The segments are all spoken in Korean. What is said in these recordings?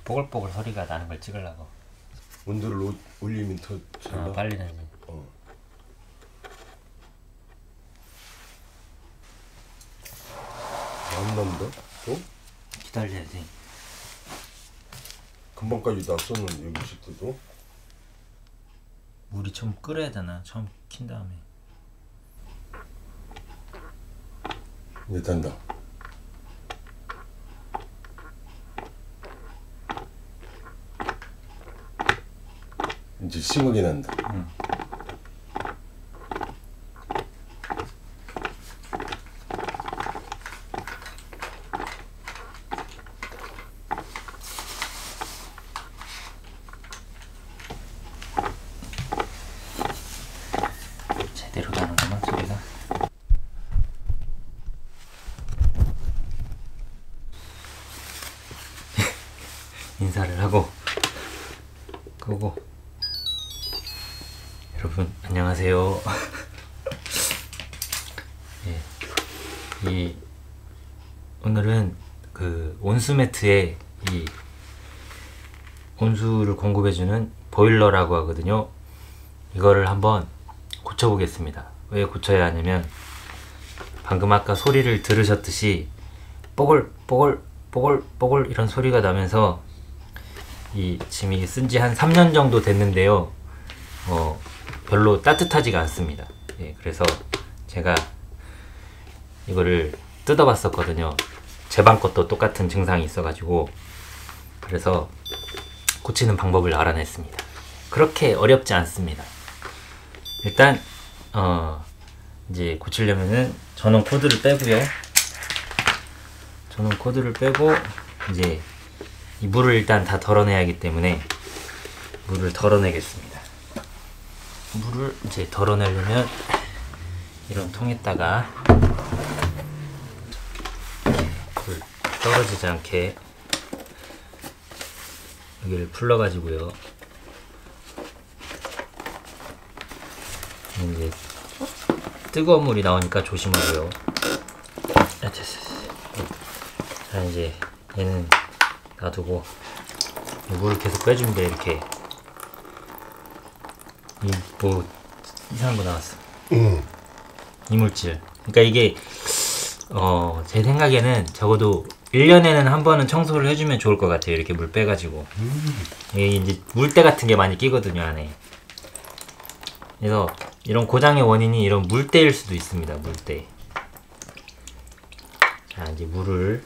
뽀글뽀글 소리가 나는 걸 찍으려고. 온도를 올리면 더 잘 나? 빨리 나지. 안 난다? 또? 기다려야지. 금방까지 났었는데 여기 있을 때도? 물이 좀 끓어야 되나? 처음 킨 다음에. 이제 된다. 이제 싱하게 난다. 응. 제대로 나는구만 소리가. 인사를 하고 끄고. 여러분 안녕하세요. 네, 오늘은 그 온수 매트에 이 온수를 공급해주는 보일러라고 하거든요. 이거를 한번 고쳐보겠습니다. 왜 고쳐야 하냐면 방금 아까 소리를 들으셨듯이 뽀글 뽀글 뽀글 뽀글 이런 소리가 나면서 지금 이게 쓴지 한 3년 정도 됐는데요. 별로 따뜻하지가 않습니다. 예, 그래서 제가 이거를 뜯어봤었거든요. 제 방 것도 똑같은 증상이 있어가지고. 그래서 고치는 방법을 알아냈습니다. 그렇게 어렵지 않습니다. 일단 이제 고치려면은 전원 코드를 빼고요. 전원 코드를 빼고 이제 이 물을 일단 다 덜어내야 하기 때문에 물을 덜어내겠습니다. 물을 이제 덜어내려면 이런 통에다가 불 떨어지지 않게 여기를 풀러 가지고요. 이제 뜨거운 물이 나오니까 조심하고요. 자, 이제 얘는 놔두고 물을 계속 빼주면 돼. 이렇게. 뭐 이상한 거 나왔어. 이물질. 그러니까 이게 제 생각에는 적어도 1년에는 한 번은 청소를 해주면 좋을 것 같아요. 이렇게 물 빼가지고. 이게 이제 물때 같은 게 많이 끼거든요, 안에. 그래서 이런 고장의 원인이 이런 물때일 수도 있습니다. 물때. 자, 이제 물을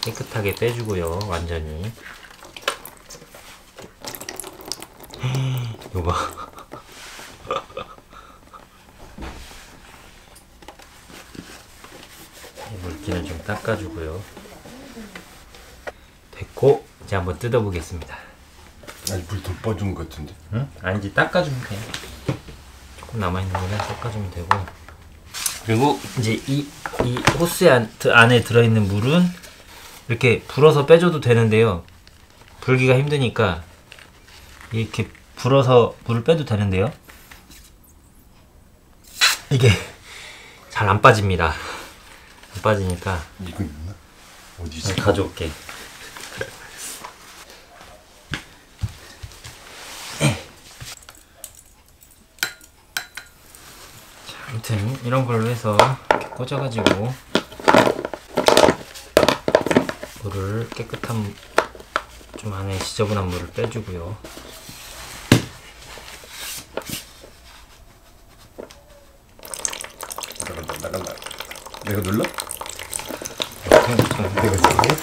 깨끗하게 빼주고요. 완전히. 이거 봐. 물기는 좀 닦아주고요. 됐고 이제 한번 뜯어보겠습니다. 아니 불 더 빠진 것 같은데? 응? 아니지, 닦아주면 돼. 조금 남아있는 거는 닦아주면 되고. 그리고 이제 이 호스 안에 들어있는 물은 이렇게 불어서 빼줘도 되는데요. 불기가 힘드니까 이렇게 불어서 물을 빼도 되는데요. 이게 잘 안 빠집니다. 안 빠지니까. 이거 있나? 어디 있어? 가져올게. 자, 아무튼 이런 걸로 해서 이렇게 꽂아가지고 물을 깨끗한 좀 안에 지저분한 물을 빼주고요. 나간다. 내가 눌러? 내가 눌러?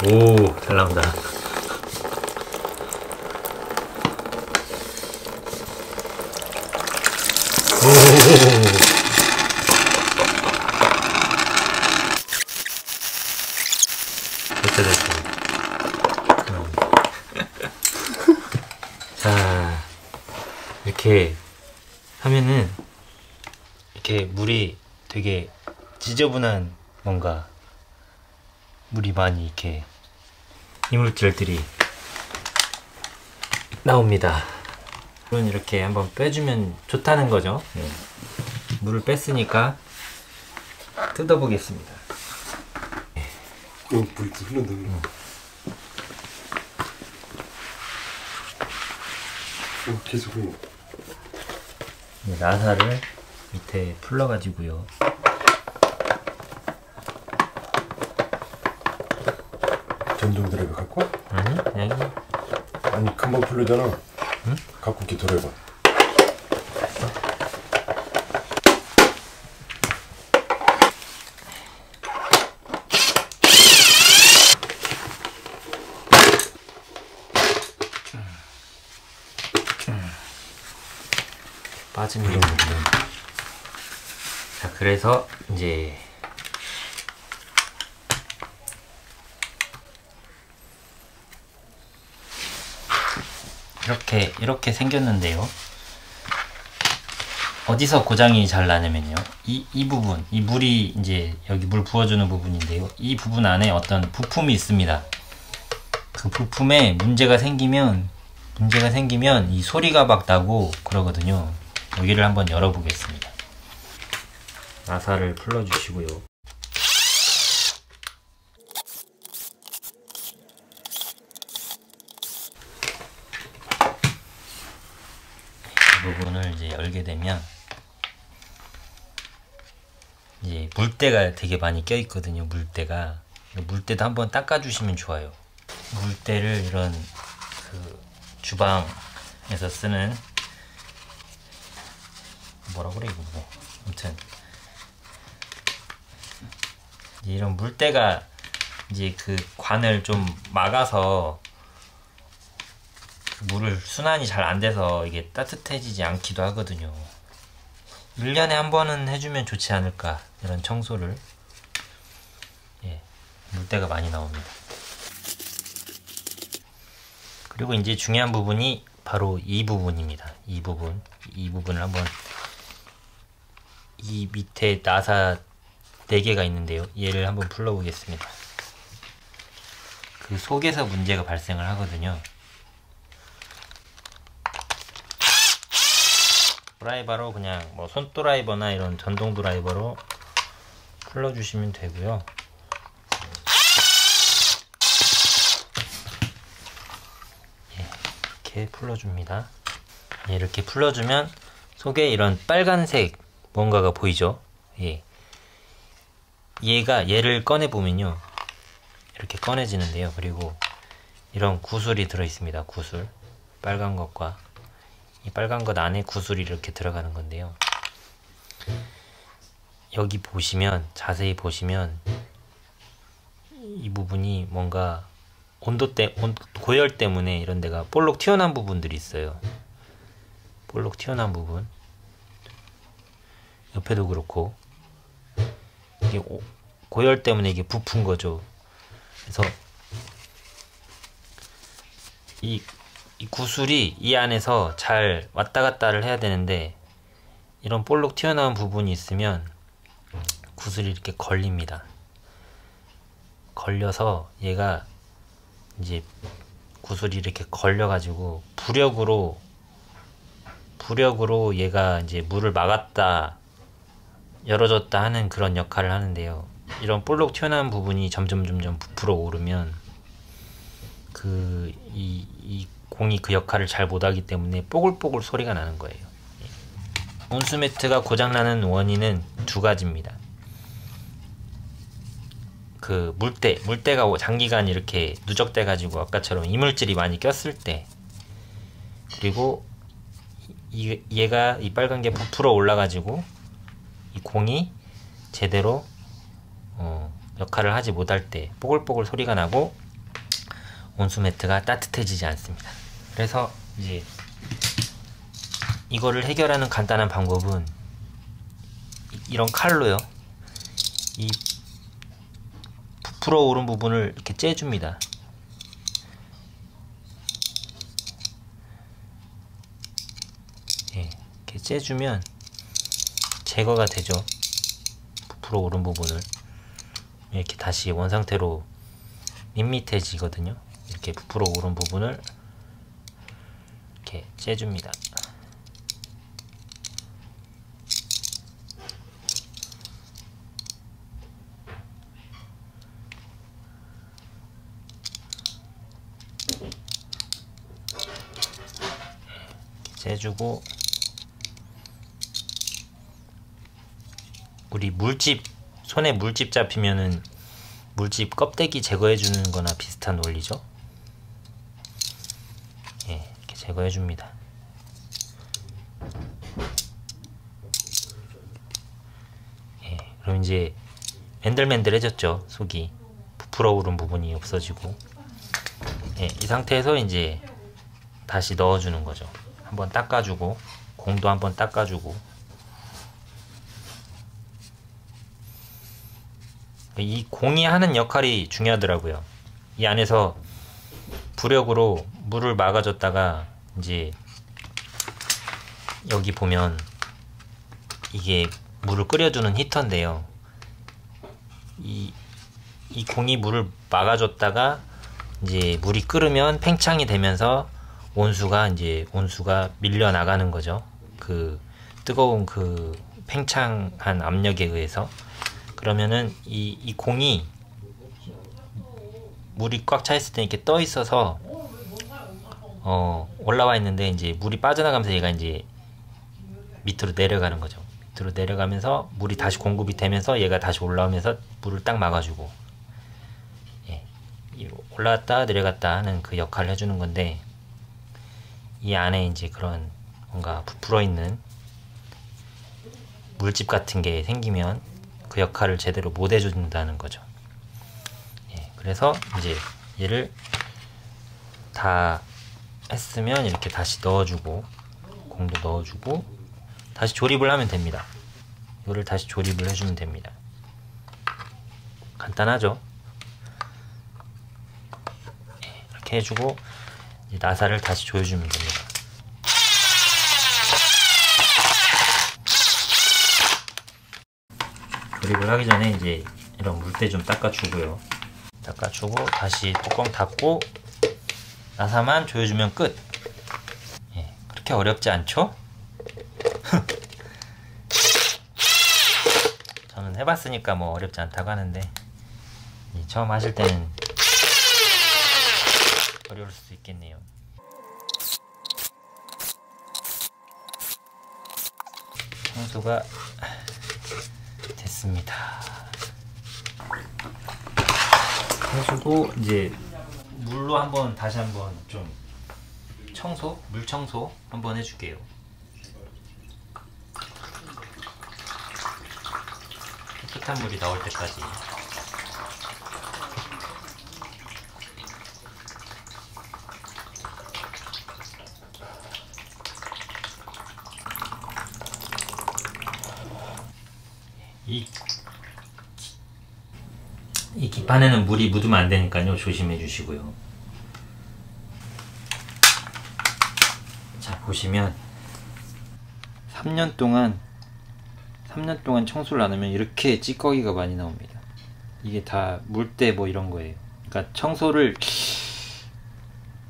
오, 잘 나온다. 오. 됐어. 자, 이렇게 하면은 이렇게 물이 되게 지저분한 뭔가 물이 많이 이렇게 이물질들이 나옵니다. 물은 이렇게 한번 빼주면 좋다는 거죠. 물을 뺐으니까 뜯어보겠습니다. 불 흐른다. 계속 흘러. 나사를 밑에 풀러가지고요. 전동 드라이버 갖고 와? 아니, 그냥 아니 금방 풀리잖아. 응? 갖고 올게 드라이버. 빠집니다. 자, 그래서 이제 이렇게 생겼는데요. 어디서 고장이 잘 나냐면요. 이 부분, 이 물이 이제 여기 물 부어주는 부분인데요. 이 부분 안에 어떤 부품이 있습니다. 그 부품에 문제가 생기면 이 소리가 막 나고 그러거든요. 여기를 한번 열어보겠습니다. 나사를 풀러주시고요. 이 부분을 이제 열게 되면 이제 물때가 되게 많이 껴 있거든요. 물때도 한번 닦아주시면 좋아요. 물때를 이런 그 주방에서 쓰는 뭐라 그래 이거 뭐 아무튼 이런 물때가 이제 그 관을 좀 막아서 그 물을 순환이 잘 안 돼서 이게 따뜻해지지 않기도 하거든요. 1년에 한 번은 해주면 좋지 않을까, 이런 청소를. 예, 물때가 많이 나옵니다. 그리고 이제 중요한 부분이 바로 이 부분입니다. 이 부분을 한번, 이 밑에 나사 4개가 있는데요. 얘를 한번 풀러보겠습니다. 그 속에서 문제가 발생을 하거든요. 드라이버로 그냥 뭐 손 드라이버나 이런 전동 드라이버로 풀러주시면 되고요. 예, 이렇게 풀러줍니다. 예, 이렇게 풀러주면 속에 이런 빨간색 뭔가가 보이죠? 예. 얘를 꺼내보면요, 이렇게 꺼내지는데요. 그리고 이런 구슬이 들어있습니다. 구슬, 빨간 것과 이 빨간 것 안에 구슬이 이렇게 들어가는 건데요. 여기 보시면, 자세히 보시면 이 부분이 뭔가 고열 때문에 이런 데가 볼록 튀어나온 부분들이 있어요. 볼록 튀어나온 부분, 옆에도 그렇고, 이게 고열 때문에 이게 부푼 거죠. 그래서 이 구슬이 이 안에서 잘 왔다 갔다를 해야 되는데, 이런 볼록 튀어나온 부분이 있으면 구슬이 이렇게 걸립니다. 걸려서 얘가 이제 구슬이 이렇게 걸려가지고 부력으로 얘가 이제 물을 막았다 열어줬다 하는 그런 역할을 하는데요. 이런 볼록 튀어나온 부분이 점점 부풀어 오르면 이 공이 그 역할을 잘 못하기 때문에 뽀글뽀글 소리가 나는 거예요. 온수매트가 고장나는 원인은 2가지입니다. 그 물때가 장기간 이렇게 누적돼 가지고 아까처럼 이물질이 많이 꼈을 때, 그리고 얘가 이 빨간 게 부풀어 올라 가지고 이 공이 제대로 역할을 하지 못할 때 뽀글뽀글 소리가 나고 온수매트가 따뜻해지지 않습니다. 그래서 이제 이거를 해결하는 간단한 방법은 이런 칼로요, 이 부풀어 오른 부분을 이렇게 째줍니다. 예, 이렇게 째주면 제거가 되죠. 부풀어 오른 부분을 이렇게 다시 원상태로 밋밋해지거든요. 이렇게 부풀어 오른 부분을 이렇게 째줍니다. 해주고, 우리 물집, 손에 물집 잡히면은 물집 껍데기 제거해 주는 거나 비슷한 원리죠. 예, 이렇게 제거해 줍니다. 예, 그럼 이제 맨들맨들해졌죠. 속이 부풀어 오른 부분이 없어지고. 예, 이 상태에서 이제 다시 넣어주는 거죠. 한번 닦아주고, 공도 한번 닦아주고. 이 공이 하는 역할이 중요하더라고요. 이 안에서 부력으로 물을 막아줬다가 이제 여기 보면 이게 물을 끓여주는 히터인데요. 이 공이 물을 막아줬다가 이제 물이 끓으면 팽창이 되면서 온수가 밀려 나가는 거죠. 그 뜨거운 그 팽창한 압력에 의해서. 그러면은 이 공이 물이 꽉 차 있을 때 이렇게 떠 있어서 올라와 있는데 이제 물이 빠져나가면서 얘가 이제 밑으로 내려가는 거죠. 밑으로 내려가면서 물이 다시 공급이 되면서 얘가 다시 올라오면서 물을 딱 막아주고, 예, 올라갔다 내려갔다 하는 그 역할을 해주는 건데, 이 안에 이제 그런 뭔가 부풀어 있는 물집 같은 게 생기면 그 역할을 제대로 못 해준다는 거죠. 예, 그래서 이제 얘를 다 했으면 이렇게 다시 넣어주고, 공도 넣어주고, 다시 조립을 하면 됩니다. 이거를 다시 조립을 해주면 됩니다. 간단하죠? 예, 이렇게 해주고 이제 나사를 다시 조여주면 됩니다. 조립을 하기 전에 이제 이런 물때 좀 닦아주고요. 닦아주고 다시 뚜껑 닫고 나사만 조여주면 끝. 예, 그렇게 어렵지 않죠? 저는 해봤으니까 뭐 어렵지 않다고 하는데, 처음 하실 때는 어려울 수도 있겠네요. 청소가 됐습니다. 해주고 이제 물로 다시 한번 좀 물 청소 한번 해줄게요. 깨끗한 물이 나올 때까지. 이 기판에는 물이 묻으면 안 되니까요. 조심해 주시고요. 자, 보시면 3년 동안 청소를 안 하면 이렇게 찌꺼기가 많이 나옵니다. 이게 다 물때 뭐 이런 거예요. 그러니까 청소를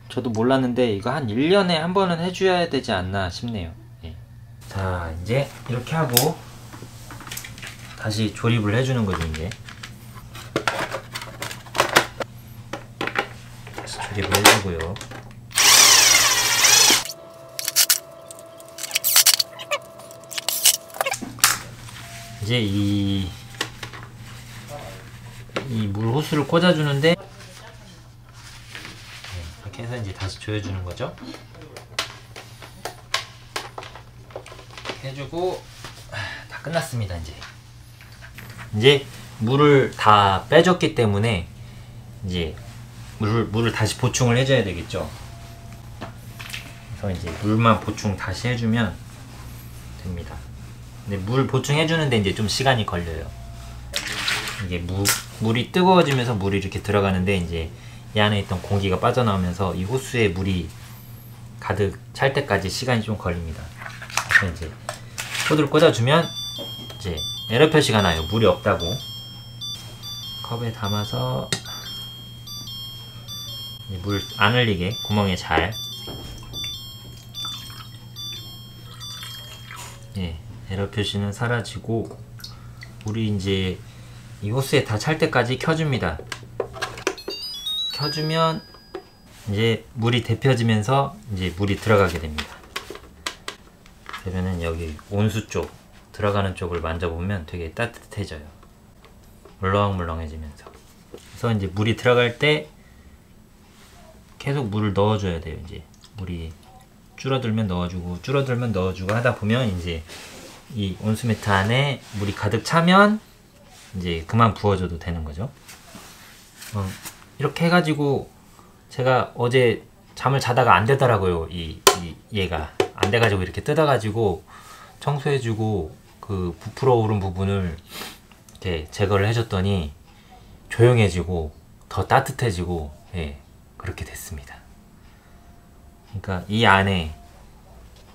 저도 몰랐는데 이거 한 1년에 한 번은 해줘야 되지 않나 싶네요. 예. 자, 이제 이렇게 하고 다시 조립을 해주는 거죠. 이제 다시 조립을 해주고요. 이제 이 물 호스를 꽂아주는데, 이렇게 해서 이제 다시 조여주는 거죠. 이렇게 해주고 다 끝났습니다. 이제 물을 다 빼줬기 때문에 이제 물을 다시 보충을 해줘야 되겠죠. 그래서 이제 물만 보충 다시 해주면 됩니다. 근데 물 보충해주는데 이제 좀 시간이 걸려요. 이게 물이 뜨거워지면서 물이 이렇게 들어가는데 이제 이 안에 있던 공기가 빠져나오면서 이 호스에 물이 가득 찰 때까지 시간이 좀 걸립니다. 그래서 이제 코드를 꽂아주면 이제 에러 표시가 나요. 물이 없다고. 컵에 담아서 물 안 흘리게 구멍에 잘, 예, 에러 표시는 사라지고 물이 이제 이 호스에 다 찰 때까지 켜줍니다. 켜주면 이제 물이 데펴지면서 이제 물이 들어가게 됩니다. 되면은 여기 온수 쪽 들어가는 쪽을 만져보면 되게 따뜻해져요. 물렁물렁해지면서. 그래서 이제 물이 들어갈 때 계속 물을 넣어줘야 돼요. 이제 물이 줄어들면 넣어주고 줄어들면 넣어주고 하다 보면 이제 이 온수매트 안에 물이 가득 차면 이제 그만 부어줘도 되는 거죠. 이렇게 해가지고 제가 어제 잠을 자다가 안 되더라고요. 얘가 안 돼가지고 이렇게 뜯어가지고 청소해주고 그 부풀어 오른 부분을 이렇게 제거를 해줬더니 조용해지고 더 따뜻해지고 예, 그렇게 됐습니다. 그러니까 이 안에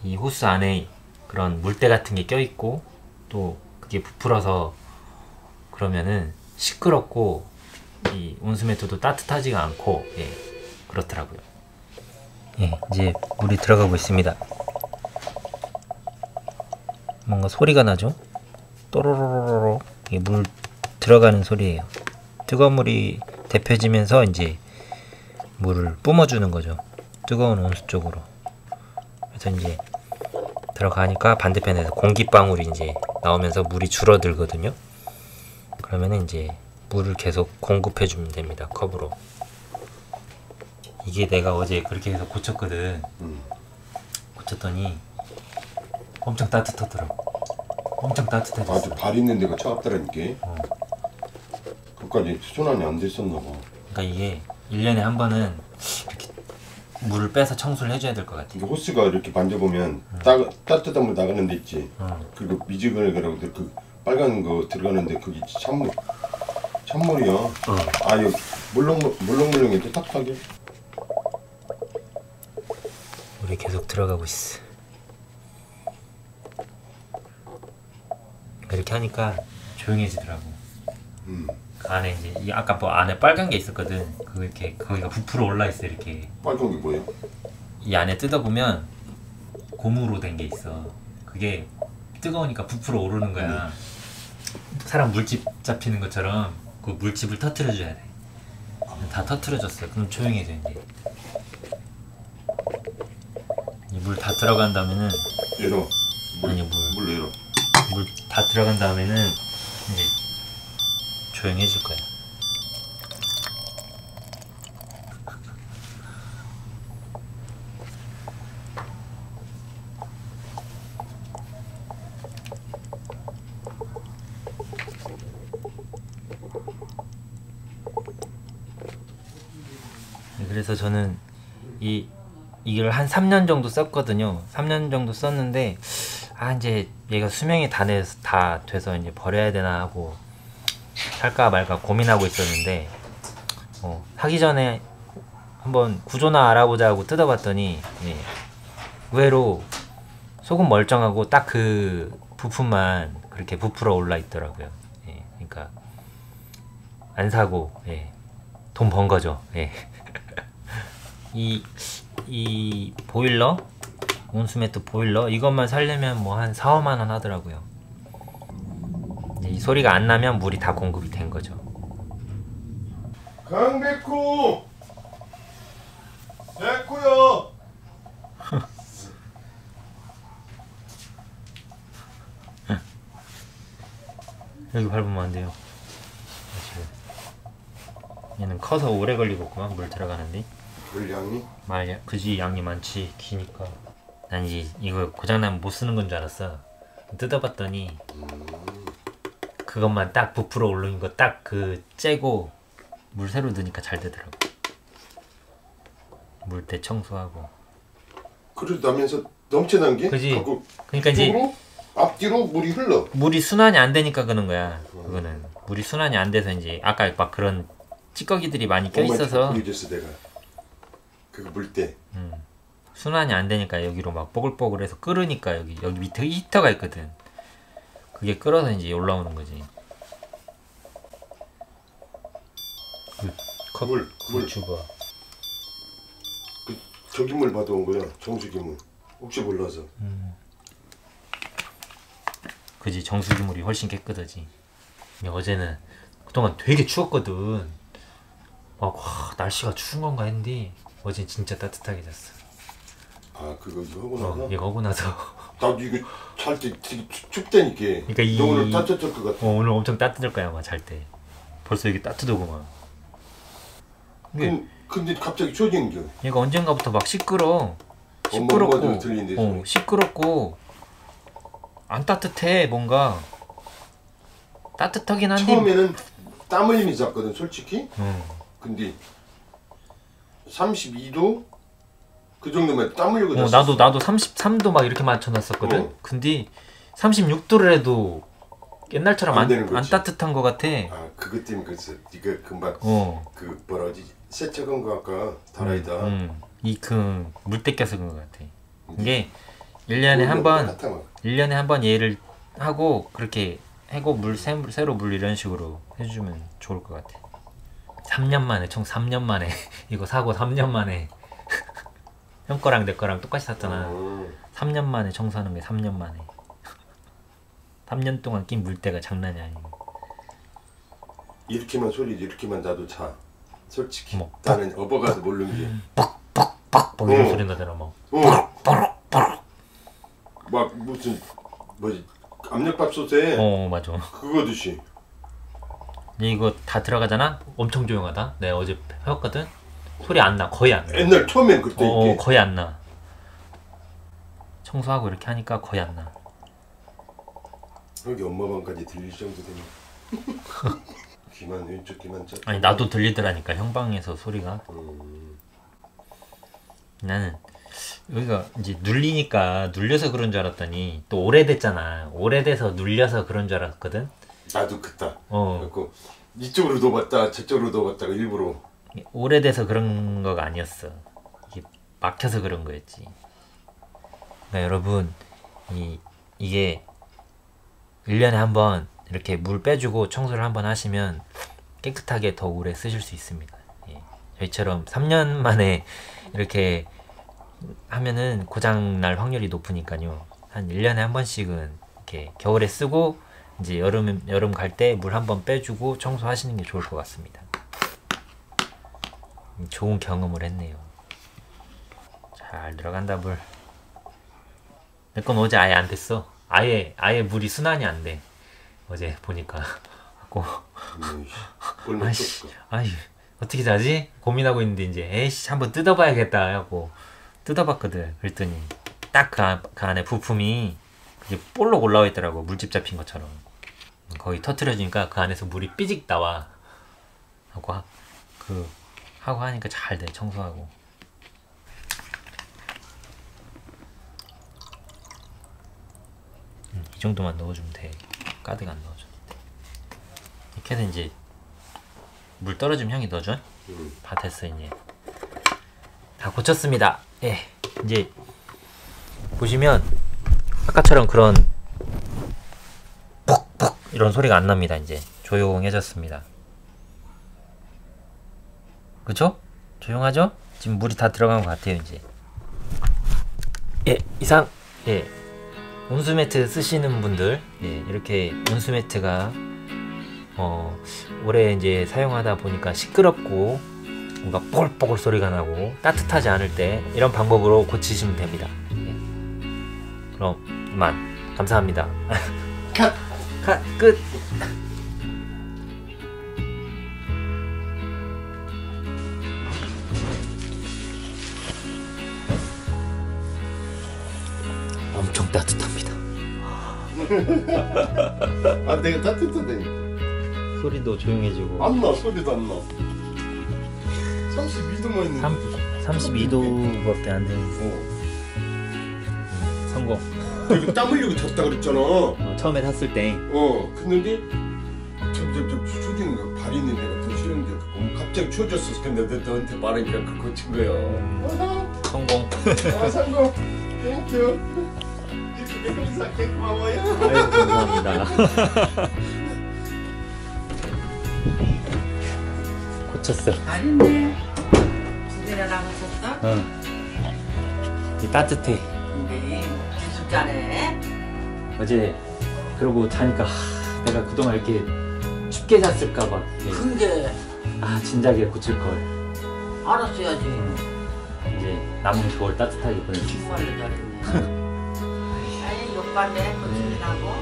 이 호스 안에 그런 물때 같은 게 껴있고 또 그게 부풀어서 그러면은 시끄럽고 이 온수매트도 따뜻하지가 않고 예, 그렇더라고요. 예, 이제 물이 들어가고 있습니다. 뭔가 소리가 나죠? 또로로로로 이게 물 들어가는 소리예요. 뜨거운 물이 데펴지면서 이제 물을 뿜어주는 거죠. 뜨거운 온수 쪽으로. 그래서 이제 들어가니까 반대편에서 공기방울이 이제 나오면서 물이 줄어들거든요. 그러면은 이제 물을 계속 공급해주면 됩니다. 컵으로. 이게 내가 어제 그렇게 해서 고쳤거든. 고쳤더니 엄청 따뜻하더라고. 엄청 따뜻해졌어. 아주 발 있는 데가 차갑다라니까. 그까지 순환이 안 됐었나 봐. 그러니까 이게 1년에 한 번은 이렇게 물을 빼서 청소를 해줘야 될 것 같아. 이게 호스가 이렇게 만져보면 따뜻한 물 나가는 데 있지. 그리고 미지근하고 그 빨간 거 들어가는데 그게 찬물이야. 아유 물렁물렁해 탁탁하게. 물이 계속 들어가고 있어. 이렇게 하니까 조용해지더라고. 그 안에 이제 이 아까 뭐 안에 빨간 게 있었거든. 그거 이렇게 거기가 부풀어 올라 있어. 이렇게 빨간 게 뭐예요? 이 안에 뜯어보면 고무로 된 게 있어. 그게 뜨거우니까 부풀어 오르는 거야. 사람 물집 잡히는 것처럼 그 물집을 터트려줘야 돼. 다 터트려졌어. 그럼 조용해져 이제. 이 물 다 들어간 다음에는 얘로 아니 물 내려. 물 다 들어간 다음에는 이제 조용해질 거야. 그래서 저는 이걸 한 3년 정도 썼거든요. 3년 정도 썼는데 이제 얘가 수명이 다 돼서 이제 버려야 되나 하고 살까 말까 고민하고 있었는데 사기 전에 한번 구조나 알아보자 고 뜯어봤더니 예, 의외로 속은 멀쩡하고 딱 그 부품만 그렇게 부풀어 올라 있더라고요. 예, 그러니까 안 사고 예, 돈 번 거죠. 예. 이 보일러 온수매트 보일러 이것만 살려면 뭐 한 4~5만 원 하더라고요. 이제 이 소리가 안 나면 물이 다 공급이 된 거죠. 강백호! 백호요! 여기 밟으면 안 돼요. 얘는 커서 오래 걸리겠구만. 물 들어가는데. 물 양이? 그지 양이 많지. 기니까. 난 이거 고장나면 못 쓰는 건 줄 알았어. 뜯어봤더니 그것만 딱 부풀어 오르는 거 딱 그 째고 물 새로 넣으니까 잘 되더라고. 물때 청소하고. 그래도 나면서 넘쳐난 게? 그지. 그러니까 이제 앞뒤로 물이 흘러. 물이 순환이 안 되니까 그런 거야. 그거는 물이 순환이 안 돼서 이제 아까 막 그런 찌꺼기들이 많이 껴 있어서 보여줬어 내가. 그거 물때. 순환이 안 되니까 여기로 막 뽀글뽀글해서 끓으니까 여기 밑에 히터가 있거든. 그게 끓어서 이제 올라오는 거지. 물 주봐. 그 저기물 받아온 거야. 정수기물. 혹시 몰라서. 그지. 정수기물이 훨씬 깨끗하지. 어제는 그동안 되게 추웠거든. 와, 날씨가 추운 건가 했는데 어제 진짜 따뜻하게 잤어. 그거 이거 하고 나서? 이거 하고 나서 나도 이거 잘 때 되게 춥다니까. 그러니까 너 오늘 따뜻할 것 같아. 오늘 엄청 따뜻할 거야 아마 잘 때. 벌써 이게 따뜻하구만. 근데 갑자기 추워지는 게. 얘가 언젠가부터 막 시끄럽고 시끄럽고 안 따뜻해. 뭔가 따뜻하긴 한데 처음에는 땀 흘리면서 잤거든 솔직히. 근데 32도 그 정도면 땀 흘리고 잤어. 나도 33도 막 이렇게 맞춰놨었거든. 근데 36도를 해도 옛날처럼 안 따뜻한 것 같아. 아 그것 때문에 그랬어. 네가 금방 그 뭐라 그러지 세척한 거 아까 다라이다. 그 물때 껴서 그런 것 같아. 이게 1년에 한 번 얘를 하고 그렇게 해고 새로 물 이런 식으로 해주면 좋을 것 같아. 3년 만에 총 3년 만에 이거 사고 3년 만에 형 거랑 내 거랑 똑같이 샀잖아. 3년 만에 청소하는 게 3년 만에. 3년 동안 낀 물때가 장난이 아니고. 이렇게만 소리지 이렇게만 나도 자. 솔직히 나는 업어가서 모르는 게 빡빡빡 이런 소리 나더라 막. 막 무슨 뭐지 압력밥솥에 맞아. 그거듯이. 이거 다 들어가잖아? 엄청 조용하다. 내가 어제 해봤거든? 소리 안 나. 거의 안 나. 옛날 처음엔 그때 이게 거의 안 나. 청소하고 이렇게 하니까 거의 안 나. 여기 엄마 방까지 들릴 정도 되면 귀만 왼쪽 귀만 짜. 아니 나도 들리더라니까 형 방에서 소리가. 나는 여기가 이제 눌리니까 눌려서 그런 줄 알았더니 또 오래됐잖아. 오래돼서 눌려서 그런 줄 알았거든. 나도 그따. 그래갖고 이쪽으로 넣어봤다 저쪽으로 넣어봤다가 일부러. 오래돼서 그런 거가 아니었어. 이게 막혀서 그런 거였지. 그러니까 여러분 이게 1년에 한 번 이렇게 물 빼주고 청소를 한번 하시면 깨끗하게 더 오래 쓰실 수 있습니다. 예. 저희처럼 3년 만에 이렇게 하면은 고장 날 확률이 높으니까요. 한 1년에 한 번씩은 이렇게 겨울에 쓰고 이제 여름 갈 때 물 한번 빼주고 청소하시는 게 좋을 것 같습니다. 좋은 경험을 했네요. 잘 들어간다 물. 내 건 어제 아예 안 됐어. 아예 물이 순환이 안 돼. 어제 보니까. 아이 어떻게 자지? 고민하고 있는데 이제 에이씨 한번 뜯어봐야겠다 하고 뜯어봤거든. 그랬더니 딱 그 안에 부품이 이게 볼록 올라와 있더라고. 물집 잡힌 것처럼. 거기 터트려주니까 그 안에서 물이 삐직 나와. 하고 하니까 잘 돼. 청소하고. 이 정도만 넣어주면 돼. 가득 안 넣어줘. 이렇게 해서 이제 물 떨어지면 형이 넣어줘. 다 됐어. 이제 다 고쳤습니다. 예, 이제 보시면 아까처럼 그런 퍽퍽 이런 소리가 안 납니다. 이제 조용해졌습니다. 그쵸? 조용하죠? 지금 물이 다 들어간 것 같아요. 이제 이상 온수매트 쓰시는 분들 이렇게 온수매트가 오래 이제 사용하다 보니까 시끄럽고 뭔가 뽀글뽀글 소리가 나고 따뜻하지 않을 때 이런 방법으로 고치시면 됩니다. 그럼 이만 감사합니다. 컷 끝. 엄청 따뜻합니다. 내가 따뜻하다니. 소리도 조용해지고. 안 나, 소리도 안 나. 32도만 있는데. 32도밖에 안 되는. 성공. 이거 땀 흘리고 잤다 그랬잖아. 처음에 샀을 때. 근데 저 추워지는 거 발이 있는 데가 더 싫은데 갑자기 추워졌어. 근데 너한테 말하니까 그거 고친 거야. 성공. 성공. 땡큐. 이렇게 생각해 고마워요. 아유, 감사합니다. 고쳤어. 잘했네. 두 개나 나갔었어? 이 따뜻해. 근데 계속 자네. 어제 그러고 자니까 내가 그동안 이렇게 춥게 잤을까봐. 근데 진작에 고칠 걸. 알았어야지. 이제 남은 겨울 따뜻하게 보내고. 정말로 잘했네. 봤네. 거칠이라고.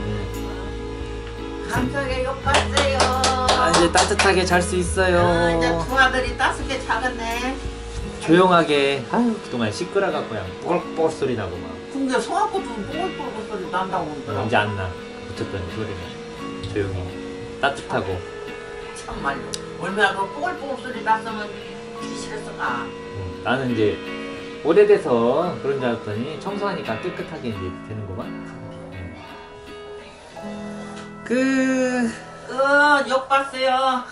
감사하게 욕 봤어요. 아, 이제 따뜻하게 잘 수 있어요. 이제 두 아들이 따숩게 작았네. 조용하게. 아유, 그동안 시끄러갖고 그냥 뽀글뽀글 소리 나고 막. 근데 소아코도 뽀글뽀글 소리 난다고 그러더라고. 이제 안 나. 붙였더니 소리가. 조용히. 따뜻하고. 참말로. 얼마나 그 뽀글뽀글 소리 났으면 싫었을까. 나는 이제 오래돼서 그런 줄 알았더니 청소하니까 깨끗하게 이제 되는구만. 욕 봤어요.